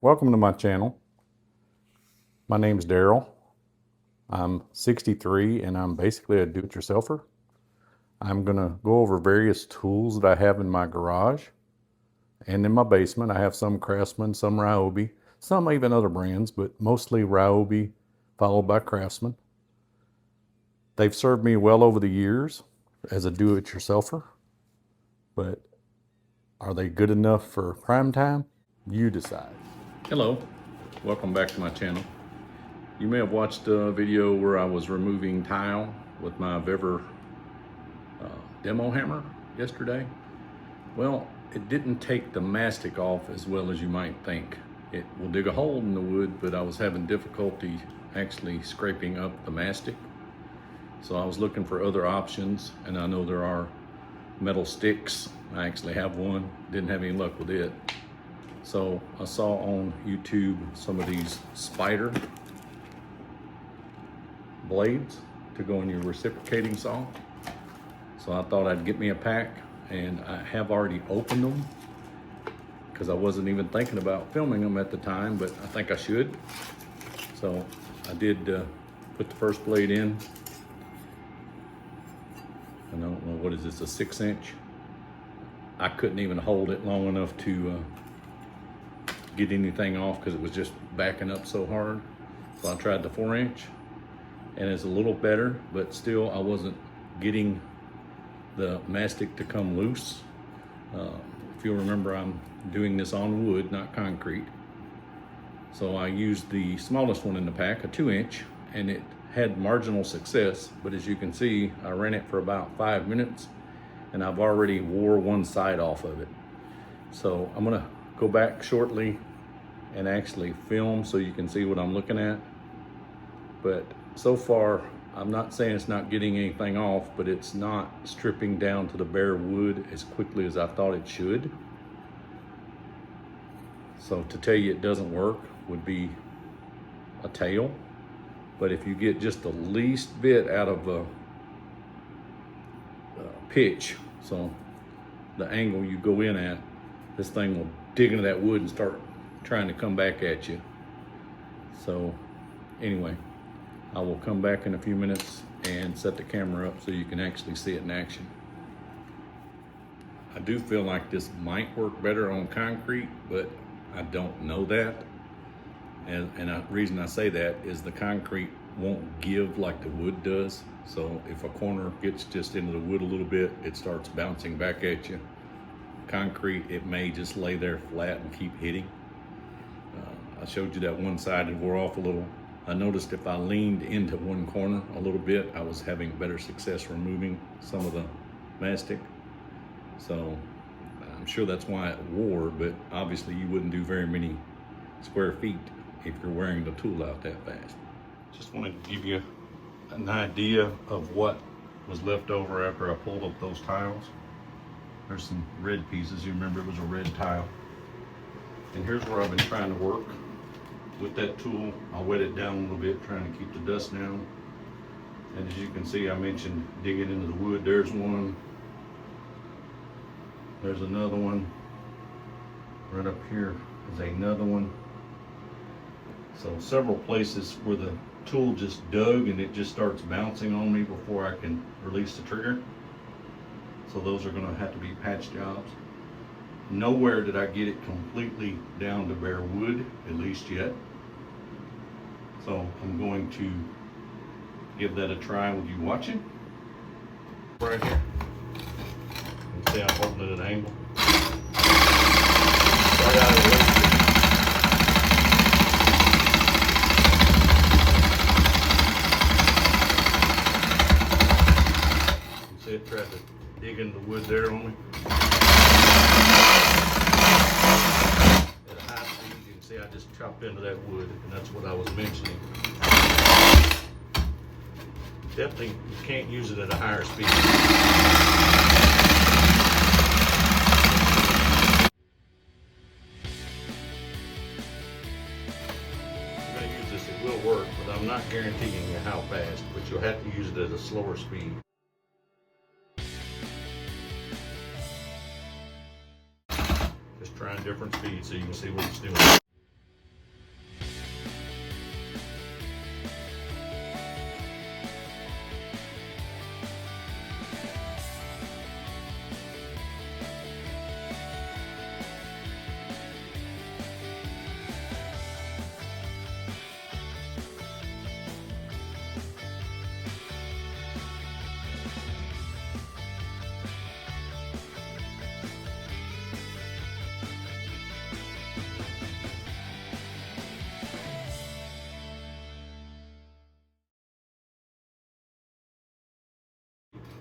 Welcome to my channel. My name is Daryl. I'm 63 and I'm basically a do-it-yourselfer. I'm going to go over various tools that I have in my garage and in my basement. I have some Craftsman, some Ryobi, some even other brands, but mostly Ryobi followed by Craftsman. They've served me well over the years as a do-it-yourselfer, but are they good enough for prime time? You decide. Hello, welcome back to my channel. You may have watched a video where I was removing tile with my Bever demo hammer yesterday. Well, it didn't take the mastic off as well as you might think. It will dig a hole in the wood, but I was having difficulty actually scraping up the mastic. So I was looking for other options, and I know there are metal sticks. I actually have one, didn't have any luck with it. So I saw on YouTube some of these Spyder blades to go in your reciprocating saw. So I thought I'd get me a pack, and I have already opened them because I wasn't even thinking about filming them at the time, but I think I should. So I did put the first blade in. I don't know, what is this, a 6-inch? I couldn't even hold it long enough to get anything off because it was just backing up so hard. So I tried the 4-inch, and it's a little better, but still I wasn't getting the mastic to come loose. If you'll remember, I'm doing this on wood, not concrete. So I used the smallest one in the pack, a 2-inch, and it had marginal success, but as you can see, I ran it for about 5 minutes and I've already wore one side off of it. So I'm gonna go back shortly and actually film so you can see what I'm looking at. But so far, I'm not saying it's not getting anything off, but it's not stripping down to the bare wood as quickly as I thought it should. So to tell you it doesn't work would be a tale. But if you get just the least bit out of a pitch, so the angle you go in at, this thing will dig into that wood and start trying to come back at you. So anyway, I will come back in a few minutes and set the camera up so you can actually see it in action. I do feel like this might work better on concrete, but I don't know that. And the reason I say that is the concrete won't give like the wood does. So if a corner gets just into the wood a little bit, it starts bouncing back at you. Concrete, it may just lay there flat and keep hitting. I showed you that one side it wore off a little. I noticed if I leaned into one corner a little bit, I was having better success removing some of the mastic. So I'm sure that's why it wore, but obviously you wouldn't do very many square feet if you're wearing the tool out that fast. Just wanted to give you an idea of what was left over after I pulled up those tiles. There's some red pieces. You remember it was a red tile. And here's where I've been trying to work. With that tool, I wet it down a little bit, trying to keep the dust down. And as you can see, I mentioned digging into the wood. There's one. There's another one. Right up here is another one. So several places where the tool just dug and it just starts bouncing on me before I can release the trigger. So those are gonna have to be patch jobs. Nowhere did I get it completely down to bare wood, at least yet. So I'm going to give that a try with you watching. Right here. You can see I'm holding it at an angle. Right out of the way. You see it tried to dig into the wood there on me. I just chopped into that wood, and that's what I was mentioning. Definitely you can't use it at a higher speed. I'm going to use this, it will work, but I'm not guaranteeing you how fast, but you'll have to use it at a slower speed. Just trying different speeds so you can see what it's doing.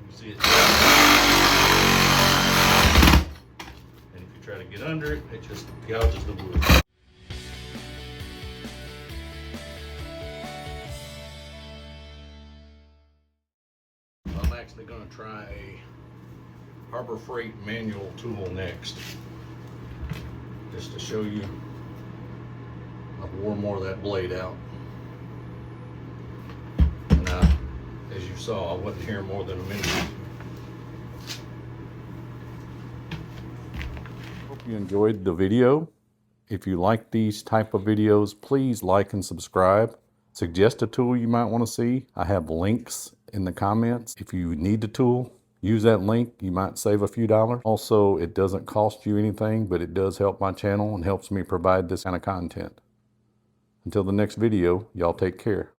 You see it? And if you try to get under it, it just gouges the wood. I'm actually going to try a Harbor Freight manual tool next, just to show you. I've wore more of that blade out, and as you saw, I wasn't here more than a minute. Hope you enjoyed the video. If you like these type of videos, please like and subscribe. Suggest a tool you might want to see. I have links in the comments. If you need the tool, use that link. You might save a few dollars. Also, it doesn't cost you anything, but it does help my channel and helps me provide this kind of content. Until the next video, y'all take care.